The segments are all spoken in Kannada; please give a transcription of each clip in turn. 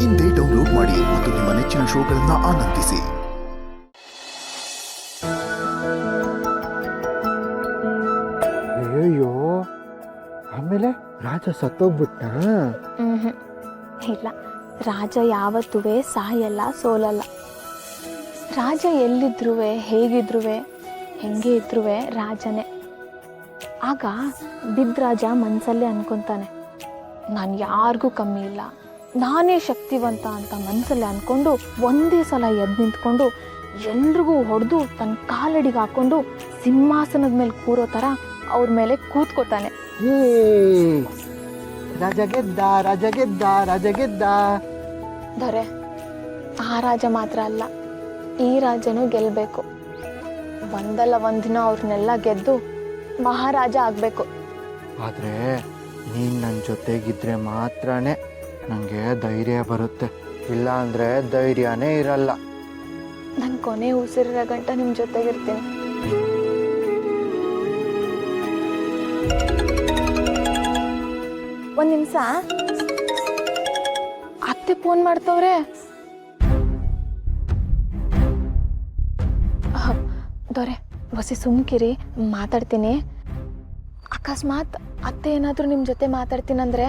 ಇಂದೇ ಡೌನ್ಲೋಡ್ ಮಾಡಿ ಮತ್ತು ನಿಮ್ಮ ನೆಚ್ಚಿನ ಶೋಗಳನ್ನು ಆನಂದಿಸಿ. ಅಯ್ಯೋ, ಆಮೇಲೆ ರಾಜ ಸತ್ತೋಗ್ಬಿಟ್ಟ? ಇಲ್ಲ, ರಾಜ ಯಾವತ್ತೂ ಸಾಯಲ್ಲ, ಸೋಲಲ್ಲ. ರಾಜ ಎಲ್ಲಿದ್ರೂ ಹೇಗಿದ್ರೂ ಹೆಂಗೆ ಇದ್ರೂ ರಾಜನೇ. ಆಗ ಬಿದ್ರಾಜ ಮನಸ್ಸಲ್ಲೇ ಅನ್ಕೊತಾನೆ, ನಾನು ಯಾರಿಗೂ ಕಮ್ಮಿ ಇಲ್ಲ, ನಾನೇ ಶಕ್ತಿವಂತ ಅಂತ ಮನಸ್ಸಲ್ಲೇ ಅಂದ್ಕೊಂಡು ಒಂದೇ ಸಲ ಎದ್ದು ನಿಂತ್ಕೊಂಡು ಎಲ್ರಿಗೂ ಹೊಡೆದು ತನ್ನ ಕಾಲಡಿಗೆ ಹಾಕ್ಕೊಂಡು ಸಿಂಹಾಸನದ ಮೇಲೆ ಕೂರೋ ಥರ ಅವ್ರ ಮೇಲೆ ಕೂತ್ಕೋತಾನೆ. ರಾಜ ಗೆದ್ದ, ರಾಜ ಗೆದ್ದ, ರಾಜ ಗೆದ್ದ. ದೊರೆ, ಆ ರಾಜ ಮಾತ್ರ ಅಲ್ಲ, ಈ ರಾಜನೂ ಗೆಲ್ಲಬೇಕು. ಒಂದಲ್ಲ ಒಂದಿನ ಅವ್ರನ್ನೆಲ್ಲ ಗೆದ್ದು ಮಹಾರಾಜ ಆಗಬೇಕು. ಆದರೆ ನೀನು ನನ್ನ ಜೊತೆಗಿದ್ರೆ ಮಾತ್ರನೇ ನನಗೆ ಧೈರ್ಯ ಬರುತ್ತೆ, ಇಲ್ಲ ಅಂದರೆ ಧೈರ್ಯನೇ ಇರಲ್ಲ. ನನ್ನ ಕೊನೆ ಉಸಿರಿರೋ ಗಂಟ ನಿಮ್ಮ ಜೊತೆಗಿರ್ತೀನಿ. ಒಂದು ನಿಮಿಷ, ಅತ್ತೆ ಫೋನ್ ಮಾಡ್ತವ್ರೆ. ದೊರೆ, ಹೊಸಿ ಸುಮ್ಕಿರಿ, ಮಾತಾಡ್ತೀನಿ. ಅಕಸ್ಮಾತ್ ಅತ್ತೆ ಏನಾದರೂ ನಿಮ್ಮ ಜೊತೆ ಮಾತಾಡ್ತೀನಂದ್ರೆ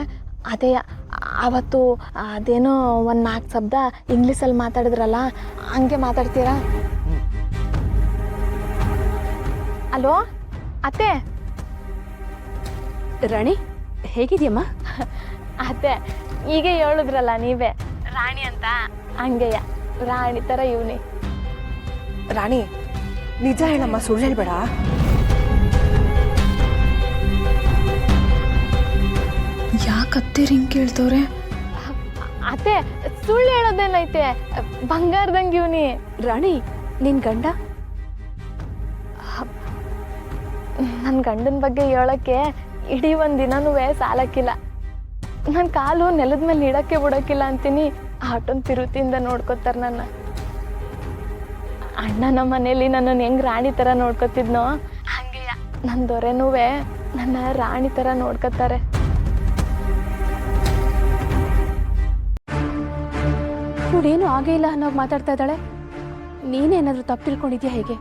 ಅದೇ ಆವತ್ತು ಅದೇನೋ ಒಂದು 4 ಶಬ್ದ ಇಂಗ್ಲೀಷಲ್ಲಿ ಮಾತಾಡಿದ್ರಲ್ಲ, ಹಂಗೆ ಮಾತಾಡ್ತೀರಾ? ಅಲೋ ಅತ್ತೆ. ರಾಣಿ, ಹೇಗಿದೆಯಮ್ಮ? ಅತ್ತೆ, ಈಗ ಹೇಳಿದ್ರಲ್ಲ ನೀವೇ ರಾಣಿ ಅಂತ, ಹಂಗೆಯ ರಾಣಿ ಥರ ಇವನಿ. ರಾಣಿ, ನಿಜ ಹೇಳಮ್ಮ, ಸುಳ್ಳು ಹೇಳ್ಬೇಡ. ಯಾಕತ್ತೆ ಹಿಂಗೆ ಕೇಳ್ತವ್ರೆ? ಅತ್ತೆ, ಸುಳ್ಳು ಹೇಳೋದೇನೈತೆ, ಬಂಗಾರದಂಗೆ ಇವನಿ. ರಾಣಿ, ನಿನ್ ಗಂಡ? ನನ್ನ ಗಂಡನ ಬಗ್ಗೆ ಹೇಳೋಕ್ಕೆ ಇಡೀ ಒಂದು ದಿನನೂ ಸಾಲಕ್ಕಿಲ್ಲ. ನನ್ನ ಕಾಲು ನೆಲದ ಮೇಲೆ ಇಡೋಕ್ಕೆ ಬಿಡೋಕ್ಕಿಲ್ಲ ಅಂತೀನಿ. ಆಟೊಂದು ತಿರುತಿಯಿಂದ ನೋಡ್ಕೋತಾರೆ ನನ್ನ. ಅಣ್ಣ ನಮ್ಮ ಮನೇಲಿ ನನ್ನನ್ನು ಹೆಂಗೆ ರಾಣಿ ಥರ ನೋಡ್ಕೊತಿದ್ನೋ ಹಂಗೆಯ ನನ್ನ ದೊರೆನೂ ನನ್ನ ರಾಣಿ ಥರ ನೋಡ್ಕೊತಾರೆ. ಇವಳೇನು ಆಗೇ ಇಲ್ಲ ಅನ್ನೋಗಿ ಮಾತಾಡ್ತಾ ಇದ್ದಾಳೆ. ನೀನೇನಾದ್ರೂ ತಪ್ಪು ತಿಳ್ಕೊಂಡಿದ್ಯಾ ಹೇಗೆ?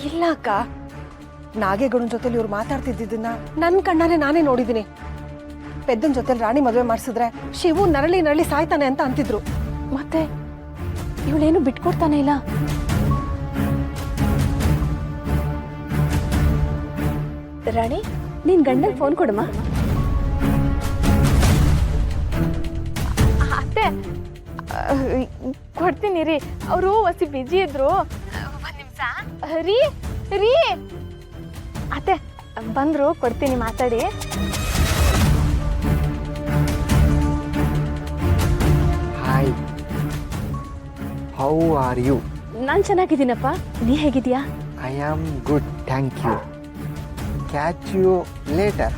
ಇಲ್ಲ ಅಕ್ಕ, ನಾಗೇಗೌಡನ ಜೊತೆಲಿ ಇವ್ರು ಮಾತಾಡ್ತಿದ್ದನ್ನ ನನ್ನ ಕಣ್ಣಾರೆ ನಾನೇ ನೋಡಿದ್ದೀನಿ. ಪೆದ್ದನ ಜೊತೆಲಿ ರಾಣಿ ಮದುವೆ ಮಾಡಿಸಿದ್ರೆ ಶಿವು ನರಳಿ ನರಳಿ ಸಾಯ್ತಾನೆ ಅಂತ ಅಂತಿದ್ರು. ಮತ್ತೆ ಇವಳೇನು ಬಿಟ್ಕೊಡ್ತಾನೆ ಇಲ್ಲ. ರಾಣಿ, ನಿನ್ ಗಂಡನ್ ಫೋನ್ ಕೊಡಮ್ಮ. ಅತ್ತೆ, ಕೊಡ್ತೀನಿ ರೀ, ಅವರು ಹೊಸಿ ಬಿಜಿ ಇದ್ರು. ಒಂದು ನಿಮಿಷ ರೀ. ರೀ ಅತ್ತೆ ಬಂದರು, ಕೊಡ್ತೀನಿ, ಮಾತಾಡಿ. Hi, how are you? ನಾನು ಚೆನ್ನಾಗಿದ್ದೀನಪ್ಪ, ನೀ ಹೇಗಿದ್ಯಾ? I am good, thank you. Catch you later.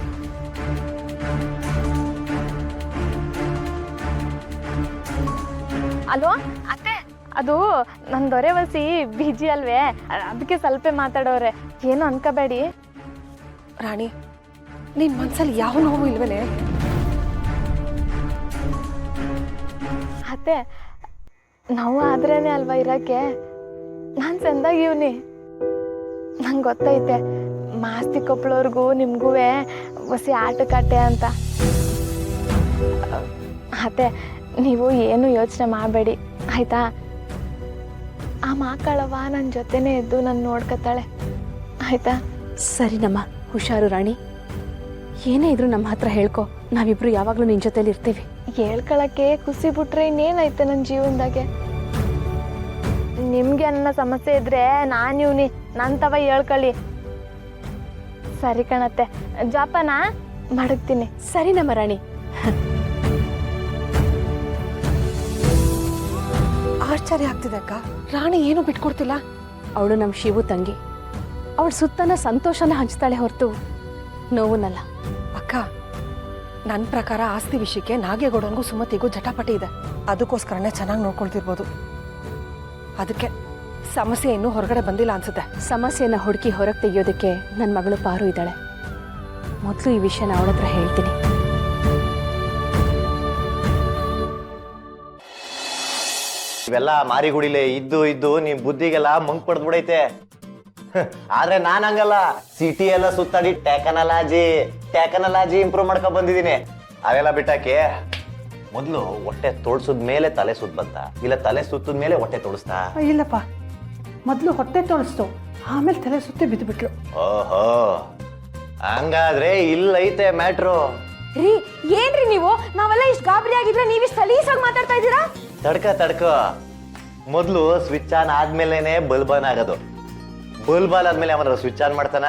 ಅಲ್ವಾ ಅತ್ತೆ, ಅದು ನನ್ನ ದೊರೆ ಹೊಸಿ ಬಿಜಿ ಅಲ್ವೇ, ಅದಕ್ಕೆ ಸ್ವಲ್ಪ ಮಾತಾಡೋರೆ, ಏನು ಅನ್ಕೋಬೇಡಿ. ರಾಣಿ, ನಿನ್ ಮನ್ಸಲ್ಲಿ ಯಾವ ನೋವು ಇಲ್ವೇ? ಅತ್ತೆ, ನೋವು ಆದ್ರೇನೆ ಅಲ್ವಾ ಇರೋಕ್ಕೆ. ನಾನು ಚಂದಾಗಿವ್ನಿ. ನಂಗೆ ಗೊತ್ತೈತೆ, ಮಾಸ್ತಿ ಕೊಪ್ಪಳವ್ರಿಗೂ ನಿಮಗೂ ಹೊಸಿ ಆಟಕಾಟೆ ಅಂತ. ಅತ್ತೆ, ನೀವು ಏನು ಯೋಚನೆ ಮಾಡಬೇಡಿ ಆಯಿತಾ? ಆ ಮಾಕಳವ ನನ್ನ ಜೊತೆನೇ ಇದ್ದು ನನ್ನ ನೋಡ್ಕೊತಾಳೆ, ಆಯಿತಾ? ಸರಿನಮ್ಮ, ಹುಷಾರು ರಾಣಿ. ಏನೇ ಇದ್ರು ನಮ್ಮ ಹತ್ರ ಹೇಳ್ಕೊ, ನಾವಿಬ್ರು ಯಾವಾಗಲೂ ನಿನ್ನ ಜೊತೆಲಿ ಇರ್ತೀವಿ. ಹೇಳ್ಕೊಳಕ್ಕೆ ಖುಷಿ ಬಿಟ್ರೆ ಇನ್ನೇನೈತೆ ನನ್ನ ಜೀವನದಾಗೆ? ನಿಮಗೆ ನನ್ನ ಸಮಸ್ಯೆ ಇದ್ರೆ ನಾನು ಇವ್ನಿ, ನನ್ನ ತವ ಹೇಳ್ಕೊಳ್ಳಿ. ಸರಿ ಕಣತ್ತೆ, ಜಾಪನ ಮಡಗ್ತೀನಿ. ಸರಿನಮ್ಮ ರಾಣಿ. ಆಶ್ಚರ್ಯ ಆಗ್ತಿದೆ ಅಕ್ಕ, ರಾಣಿ ಏನು ಬಿಟ್ಕೊಡ್ತಿಲ್ಲ. ಅವಳು ನಮ್ಮ ಶಿವು ತಂಗಿ. ಅವಳ ಸುತ್ತನ ಸಂತೋಷನ ಹಂಚ್ತಾಳೆ ಹೊರತು ನೋವುನಲ್ಲ. ಅಕ್ಕ, ನನ್ನ ಪ್ರಕಾರ ಆಸ್ತಿ ವಿಷಯಕ್ಕೆ ನಾಗೇಗೌಡನಿಗೂ ಸುಮತಿಗೂ ಜಟಾಪಟಿ ಇದೆ. ಅದಕ್ಕೋಸ್ಕರನೇ ಚೆನ್ನಾಗಿ ನೋಡ್ಕೊಳ್ತಿರ್ಬೋದು. ಅದಕ್ಕೆ ಸಮಸ್ಯೆ ಇನ್ನೂ ಹೊರಗಡೆ ಬಂದಿಲ್ಲ ಅನ್ಸುತ್ತೆ. ಸಮಸ್ಯೆನ ಹುಡುಕಿ ಹೊರಗೆ ತೆಗಿಯೋದಕ್ಕೆ ನನ್ನ ಮಗಳು ಪಾರು ಇದ್ದಾಳೆ. ಮೊದಲು ಈ ವಿಷಯನ ಅವಳ ಹತ್ರ ಹೇಳ್ತೀನಿ. ಇವೆಲ್ಲ ಮಾರಿಗುಡಿಲೆ ಇದ್ದು ಇದ್ದು ನಿಮ್ ಬುದ್ಧಿಗೆಲ್ಲ ಮಂಕ್ ಪಡ್ದ್ಬಿಡೈತೆ. ಆದ್ರೆ ನಾನ್ ಹಂಗಲ್ಲ, ಸಿಟಿ ಎಲ್ಲ ಸುತ್ತಾಡಿ ಟೆಕನಾಲಜಿ ಇಂಪ್ರೂವ್ ಮಾಡ್ಕೊಂಡ್ ಬಂದಿದೀನಿ. ಅವೆಲ್ಲ ಬಿಟ್ಟಾಕಿ ಮೊದ್ಲು ಹೊಟ್ಟೆ ತೋಳ್ಸದ್ ಮೇಲೆ ತಲೆ ಸುತ್ತ ಬಂತ, ಇಲ್ಲ ತಲೆ ಸುತ್ತದ ಮೇಲೆ ಹೊಟ್ಟೆ ತೋಳಿಸ್ತಾ? ಇಲ್ಲಪ್ಪ, ಮೊದಲು ಹೊಟ್ಟೆ ತೋಳಿಸ್ತು, ಆಮೇಲೆ ತಲೆ ಸುತ್ತಿ ಬಿದ್ದುಬಿಟ್ಲು. ಓಹೋ, ಹಂಗಾದ್ರೆ ಇಲ್ಲೈತೆ ಮ್ಯಾಟ್ರು. ರೀ ಏನ್ರಿ ನೀವು, ನಾವೆಲ್ಲ ಇಷ್ಟು ಗಾಬರಿ ಆಗಿದ್ರೆ ನೀವಿಷ್ಟು ಸಲೀಸಾಗಿ ಮಾತಾಡ್ತಾ ಇದ್ದೀರಾ? ತಡ್ಕ ಮೊದ್ಲು ಸ್ವಿಚ್ ಆನ್ ಆದ್ಮೇಲೆನೆ ಬಲ್ಬ್ ಆನ್ ಆಗೋದು. ಬಲ್ಬ್ ಆನ್ ಆದ್ಮೇಲೆ ಅವನ ಸ್ವಿಚ್ ಆನ್ ಮಾಡ್ತಾನ?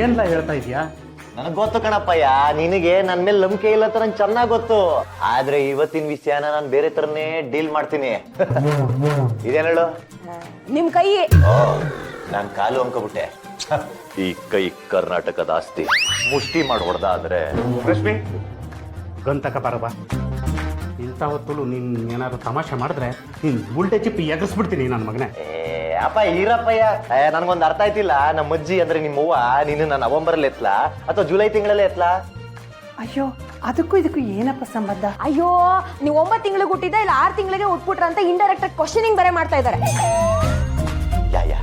ಏನ್ಲ ಹೇಳ್ತಾ ಇದೀಯಾ? ನನಗ್ ಗೊತ್ತು ಕಣಪ್ಪಯ್ಯ, ನಿನಗೆ ನನ್ ಮೇಲೆ ನಂಬಿಕೆ ಇಲ್ಲ ಅಂತ ನಂಗೆ ಚೆನ್ನಾಗ್ ಗೊತ್ತು. ಆದ್ರೆ ಇವತ್ತಿನ ವಿಷಯನ ನಾನು ಬೇರೆ ತರನೇ ಡೀಲ್ ಮಾಡ್ತೀನಿ. ಇದೇನ್ ಹೇಳು? ನಿಮ್ ಕೈ. ಓ, ನಾನ್ ಕಾಲು ಅಂದ್ಕೊಬಿಟ್ಟೆ. ಈ ಕೈ ಕರ್ನಾಟಕದ ಆಸ್ತಿ, ಮುಷ್ಟಿ ಮಾಡಿ ಹೊಡೆದ ಅಂದ್ರೆ. ರಶ್ಮಿ, ಗಂತಕ ಬರಬ. ಇಂಥ ಹೊತ್ತಲು ನೀನ್ ಏನಾದ್ರು ತಮಾಷೆ ಮಾಡಿದ್ರೆ ನೀನ್ ಉಲ್ಟೆ ಚಿಪ್ಪಿ ಎಗರಿಸ್ಬಿಡ್ತೀನಿ ನನ್ನ ಮಗನೇ. ಅಪ್ಪ ಈರಪ್ಪಯ್ಯ, ನನ್ಗೊಂದು ಅರ್ಥ ಆಯ್ತಿಲ್ಲ. ನಮ್ಮ ಅಜ್ಜಿ ಅಂದ್ರೆ ನಿಮ್ಮವ್ವ ನಿನ್ನ ನವೆಂಬರ್ ಎತ್ಲಾ ಅಥವಾ ಜುಲೈ ತಿಂಗಳಲ್ಲೇ ಎತ್ಲಾ? ಅಯ್ಯೋ, ಅದಕ್ಕೂ ಇದಕ್ಕೂ ಏನಪ್ಪ ಸಂಬಂಧ? ಅಯ್ಯೋ, ನೀವು 9 ತಿಂಗಳಿಗೆ ಹುಟ್ಟಿದ ಇಲ್ಲ 6 ತಿಂಗಳಿಗೆ ಹುಟ್ಬಿಟ್ರ ಅಂತ ಇಂಡೈರೆಕ್ಟ್ ಆಗಿ ಕ್ವಶನಿಂಗ್ ಬೇರೆ ಮಾಡ್ತಾ ಇದ್ದಾರೆ. ಯಾ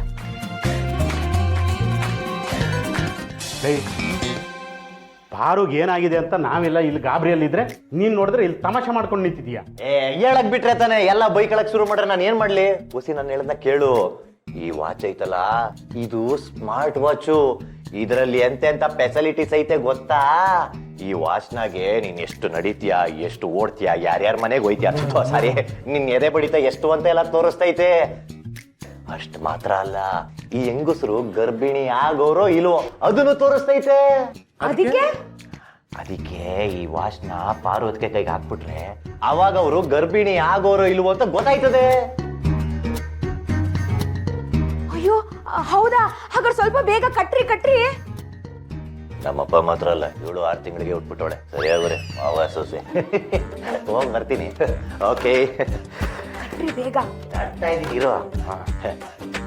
ಪಾರುಗ್ ಏನಾಗಿದೆ ಅಂತ ನಾವೆಲ್ಲ ಇಲ್ಲಿ ಗಾಬರಿಯಲ್ಲಿದ್ರೆ ನೀನ್ ನೋಡಿದ್ರೆ ಇಲ್ಲಿ ತಮಾಷೆ ಮಾಡ್ಕೊಂಡು ನಿಂತಿದೀಯ. ಹೇಳಕ್ ಬಿಟ್ರೆ ತಾನೆ ಎಲ್ಲ ಬೈಕಳಕ್ ಶುರು ಮಾಡ್ರೆ ನಾನು ಏನ್ ಮಾಡ್ಲಿ? ಹೊಸಿ ನಾನು ಹೇಳದ್ನ ಕೇಳು. ಈ ವಾಚ್ ಐತಲ್ಲ, ಇದು ಸ್ಮಾರ್ಟ್ ವಾಚು. ಇದರಲ್ಲಿ ಎಂತೆಂತ ಫೆಸಿಲಿಟೀಸ್ ಐತೆ ಗೊತ್ತಾ? ಈ ವಾಚ್ನಾಗೆ ನೀನ್ ಎಷ್ಟು ನಡೀತೀಯ, ಎಷ್ಟು ಓಡ್ತೀಯ, ಯಾರ್ಯಾರ ಮನೆಗೆ ಹೋಯ್ತೀಯ, ಸಾರಿ ನಿನ್ ಎದೆ ಬಡಿತ ಎಷ್ಟು ಅಂತ ಎಲ್ಲ ತೋರಿಸ್ತೈತೆ. ಅಷ್ಟ್ ಮಾತ್ರ ಅಲ್ಲ, ಈ ಹೆಂಗಸರು ಗರ್ಭಿಣಿ ಆಗೋರೋ ಇಲ್ವೋ ಅದನ್ನು ತೋರಿಸ್ತೈತೆ. ಅದಕ್ಕೆ ಈ ವಾಚ್ನ ಪಾರ್ವತಿಗೆ ಕೈಗೆ ಹಾಕ್ಬಿಟ್ರೆ ಅವಾಗ ಅವರು ಗರ್ಭಿಣಿ ಆಗೋರೋ ಇಲ್ವೋ ಅಂತ ಗೊತ್ತಾಯ್ತದೆ. ಅಯ್ಯೋ ಹೌದಾ? ಹಾಗಾದ್ರೆ ಸ್ವಲ್ಪ ಬೇಗ ಕಟ್ರಿ. ನಮ್ಮಪ್ಪ ಮಾತ್ರ ಅಲ್ಲ, 7-6 ತಿಂಗಳಿಗೆ ಉಟ್ಬಿಟ್ಟೋಳೆ. ಸರಿಯಾಗ್ರೆ ಮಾವ ಸೊಸೆ. ಹೋಗ್ ಬರ್ತೀನಿ. ಓಕೆ, ಬೇಗ ಇರೋ.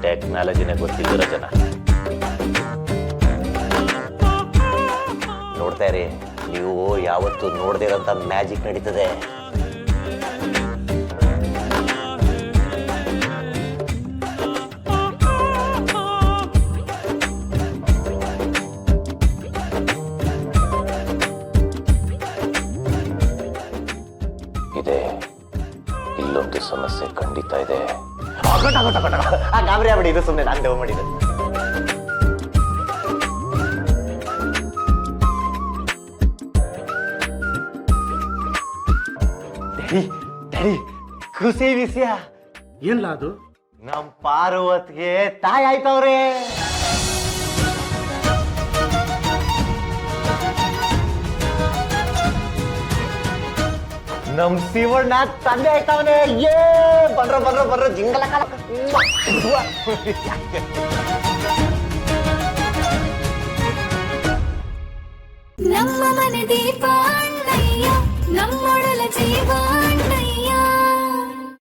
ಟೆಕ್ನಾಲಜಿನೇ ಗೊತ್ತಿಲ್ಲ ಜನ. ನೋಡ್ತಾ ಇರಿ, ನೀವು ಯಾವತ್ತು ನೋಡದೇ ಇರೋಂಥ ಮ್ಯಾಜಿಕ್ ನಡೀತದೆ. ಇದೆ, ಇಲ್ಲೊಂದು ಸಮಸ್ಯೆ ಖಂಡಿತ ಇದೆ. ಗಾಬರಿ ಆಗ್ಬಿಡಿ, ಇದು ಸುಮ್ಮನೆ ನಾನು ದೇವ ಮಾಡಿದ್ದು. ಡ್ಯಾಡಿ, ಖುಷಿ ವಿಷಯ. ಏನ್ಲ ಅದು? ನಮ್ ಪಾರ್ವತಿಗೆ ತಾಯಿ ಆಯ್ತವ್ರೆ. ನಮ್ ಶಿವಣ್ಣ ತಂದೆ ಆಯ್ತವನೆ. ಬರ್ರ ಜಿಂಗಲ ಕಾಲ. ನಮ್ಮ ಮನೆ ದೀಪ